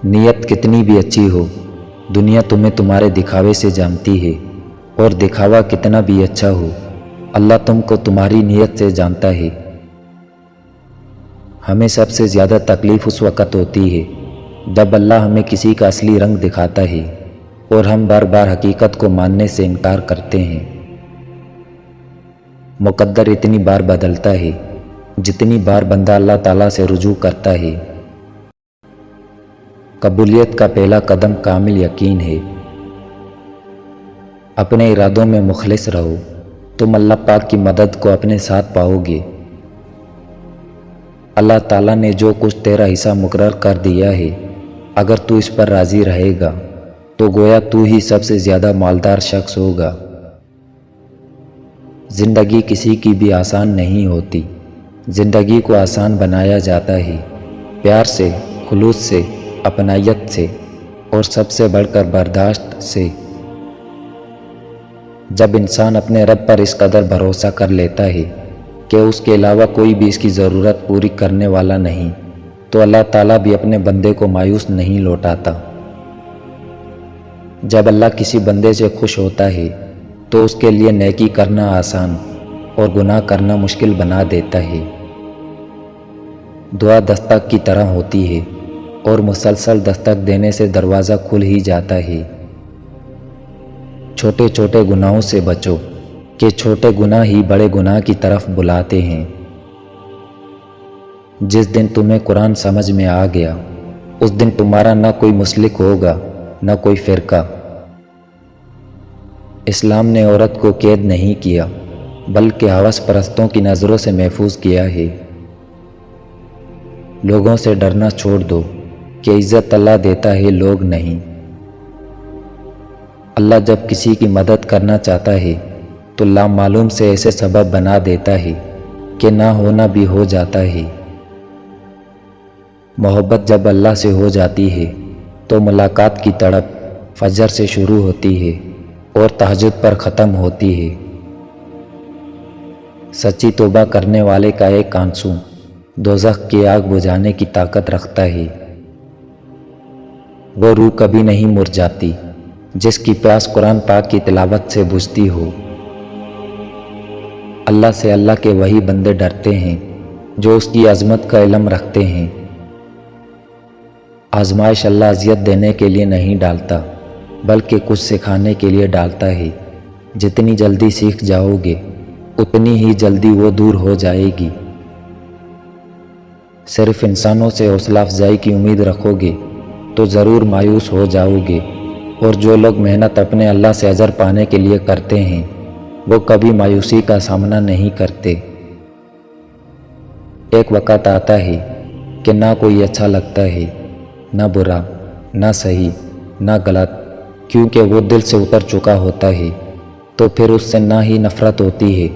نیت کتنی بھی اچھی ہو، دنیا تمہیں تمہارے دکھاوے سے جانتی ہے، اور دکھاوا کتنا بھی اچھا ہو، اللہ تم کو تمہاری نیت سے جانتا ہے۔ ہمیں سب سے زیادہ تکلیف اس وقت ہوتی ہے جب اللہ ہمیں کسی کا اصلی رنگ دکھاتا ہے اور ہم بار بار حقیقت کو ماننے سے انکار کرتے ہیں۔ مقدر اتنی بار بدلتا ہے جتنی بار بندہ اللہ تعالیٰ سے رجوع کرتا ہے۔ قبولیت کا پہلا قدم کامل یقین ہے۔ اپنے ارادوں میں مخلص رہو، تم اللہ پاک کی مدد کو اپنے ساتھ پاؤ گے۔ اللہ تعالیٰ نے جو کچھ تیرا حصہ مقرر کر دیا ہے، اگر تو اس پر راضی رہے گا تو گویا تو ہی سب سے زیادہ مالدار شخص ہوگا۔ زندگی کسی کی بھی آسان نہیں ہوتی، زندگی کو آسان بنایا جاتا ہے پیار سے، خلوص سے، اپنائیت سے، اور سب سے بڑھ کر برداشت سے۔ جب انسان اپنے رب پر اس قدر بھروسہ کر لیتا ہے کہ اس کے علاوہ کوئی بھی اس کی ضرورت پوری کرنے والا نہیں، تو اللہ تعالیٰ بھی اپنے بندے کو مایوس نہیں لوٹاتا۔ جب اللہ کسی بندے سے خوش ہوتا ہے تو اس کے لیے نیکی کرنا آسان اور گناہ کرنا مشکل بنا دیتا ہے۔ دعا دستک کی طرح ہوتی ہے اور مسلسل دستک دینے سے دروازہ کھل ہی جاتا ہے۔ چھوٹے چھوٹے گناہوں سے بچو کہ چھوٹے گناہ ہی بڑے گناہ کی طرف بلاتے ہیں۔ جس دن تمہیں قرآن سمجھ میں آ گیا اس دن تمہارا نہ کوئی مسلک ہوگا نہ کوئی فرقہ۔ اسلام نے عورت کو قید نہیں کیا بلکہ ہوس پرستوں کی نظروں سے محفوظ کیا ہے۔ لوگوں سے ڈرنا چھوڑ دو کہ عزت اللہ دیتا ہے، لوگ نہیں۔ اللہ جب کسی کی مدد کرنا چاہتا ہے تو لامعلوم سے ایسے سبب بنا دیتا ہے کہ نہ ہونا بھی ہو جاتا ہے۔ محبت جب اللہ سے ہو جاتی ہے تو ملاقات کی تڑپ فجر سے شروع ہوتی ہے اور تہجد پر ختم ہوتی ہے۔ سچی توبہ کرنے والے کا ایک آنسو دوزخ کی آگ بجھانے کی طاقت رکھتا ہے۔ وہ روح کبھی نہیں مرجھاتی جس کی پیاس قرآن پاک کی تلاوت سے بجھتی ہو۔ اللہ سے اللہ کے وہی بندے ڈرتے ہیں جو اس کی عظمت کا علم رکھتے ہیں۔ آزمائش اللہ اذیت دینے کے لیے نہیں ڈالتا بلکہ کچھ سکھانے کے لیے ڈالتا ہے۔ جتنی جلدی سیکھ جاؤ گے اتنی ہی جلدی وہ دور ہو جائے گی۔ صرف انسانوں سے حوصلہ افزائی کی امید رکھو گے تو ضرور مایوس ہو جاؤ گے، اور جو لوگ محنت اپنے اللہ سے اجر پانے کے لیے کرتے ہیں وہ کبھی مایوسی کا سامنا نہیں کرتے۔ ایک وقت آتا ہے کہ نہ کوئی اچھا لگتا ہے، نہ برا، نہ صحیح، نہ غلط، کیونکہ وہ دل سے اتر چکا ہوتا ہے۔ تو پھر اس سے نہ ہی نفرت ہوتی ہے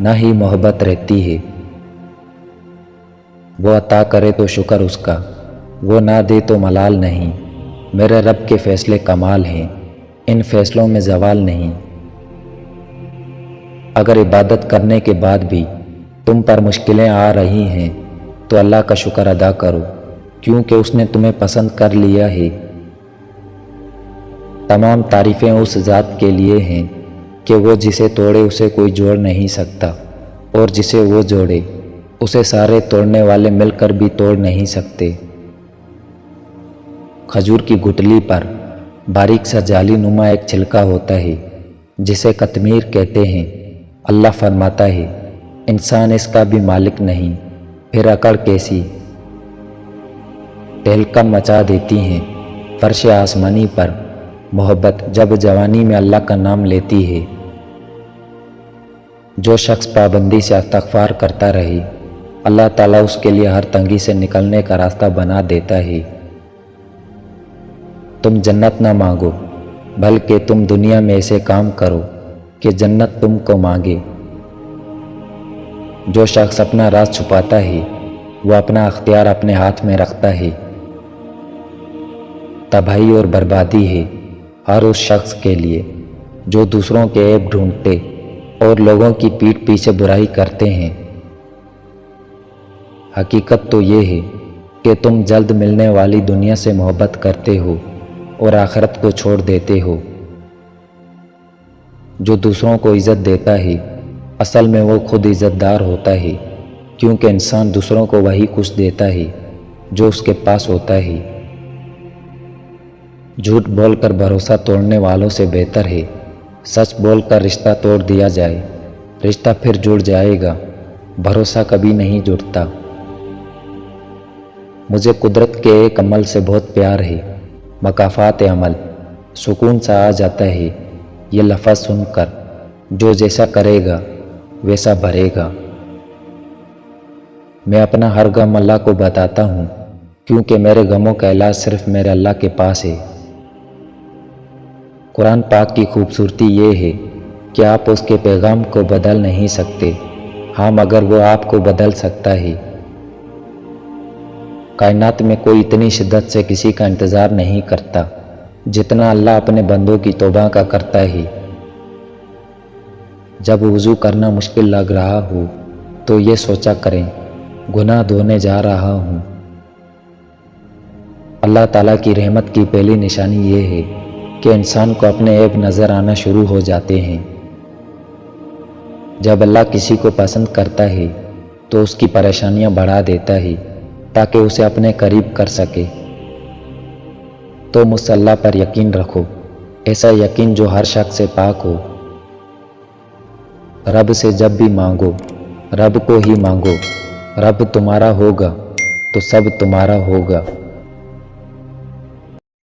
نہ ہی محبت رہتی ہے۔ وہ عطا کرے تو شکر اس کا، وہ نہ دے تو ملال نہیں۔ میرے رب کے فیصلے کمال ہیں، ان فیصلوں میں زوال نہیں۔ اگر عبادت کرنے کے بعد بھی تم پر مشکلیں آ رہی ہیں تو اللہ کا شکر ادا کرو، کیونکہ اس نے تمہیں پسند کر لیا ہے۔ تمام تعریفیں اس ذات کے لیے ہیں کہ وہ جسے توڑے اسے کوئی جوڑ نہیں سکتا، اور جسے وہ جوڑے اسے سارے توڑنے والے مل کر بھی توڑ نہیں سکتے۔ کھجور کی گٹلی پر باریک سا جالی نما ایک چھلکا ہوتا ہے جسے قطمیر کہتے ہیں۔ اللہ فرماتا ہے انسان اس کا بھی مالک نہیں، پھر اکڑ کیسی؟ تہلکہ مچا دیتی ہیں فرش آسمانی پر محبت جب جوانی میں اللہ کا نام لیتی ہے۔ جو شخص پابندی سے استغفار کرتا رہے اللہ تعالیٰ اس کے لیے ہر تنگی سے نکلنے کا راستہ بنا دیتا ہے۔ تم جنت نہ مانگو بلکہ تم دنیا میں ایسے کام کرو کہ جنت تم کو مانگے۔ جو شخص اپنا راز چھپاتا ہے وہ اپنا اختیار اپنے ہاتھ میں رکھتا ہے۔ تباہی اور بربادی ہے ہر اس شخص کے لیے جو دوسروں کے عیب ڈھونڈتے اور لوگوں کی پیٹھ پیچھے برائی کرتے ہیں۔ حقیقت تو یہ ہے کہ تم جلد ملنے والی دنیا سے محبت کرتے ہو اور آخرت کو چھوڑ دیتے ہو۔ جو دوسروں کو عزت دیتا ہے اصل میں وہ خود عزت دار ہوتا ہے، کیونکہ انسان دوسروں کو وہی کچھ دیتا ہے جو اس کے پاس ہوتا ہے۔ جھوٹ بول کر بھروسہ توڑنے والوں سے بہتر ہے سچ بول کر رشتہ توڑ دیا جائے۔ رشتہ پھر جڑ جائے گا، بھروسہ کبھی نہیں جڑتا۔ مجھے قدرت کے ایک عمل سے بہت پیار ہے، مکافات عمل۔ سکون سا آ جاتا ہے یہ لفظ سن کر، جو جیسا کرے گا ویسا بھرے گا۔ میں اپنا ہر غم اللہ کو بتاتا ہوں، کیونکہ میرے غموں کا علاج صرف میرے اللہ کے پاس ہے۔ قرآن پاک کی خوبصورتی یہ ہے کہ آپ اس کے پیغام کو بدل نہیں سکتے، ہاں مگر وہ آپ کو بدل سکتا ہے۔ کائنات میں کوئی اتنی شدت سے کسی کا انتظار نہیں کرتا جتنا اللہ اپنے بندوں کی توبہ کا کرتا ہے۔ جب وضو کرنا مشکل لگ رہا ہو تو یہ سوچا کریں گناہ دھونے جا رہا ہوں۔ اللہ تعالیٰ کی رحمت کی پہلی نشانی یہ ہے کہ انسان کو اپنے عیب نظر آنا شروع ہو جاتے ہیں۔ جب اللہ کسی کو پسند کرتا ہے تو اس کی پریشانیاں بڑھا دیتا ہے تاکہ اسے اپنے قریب کر سکے۔ تو مجھ سے اللہ پر یقین رکھو، ایسا یقین جو ہر شک سے پاک ہو۔ رب سے جب بھی مانگو رب کو ہی مانگو، رب تمہارا ہوگا تو سب تمہارا ہوگا۔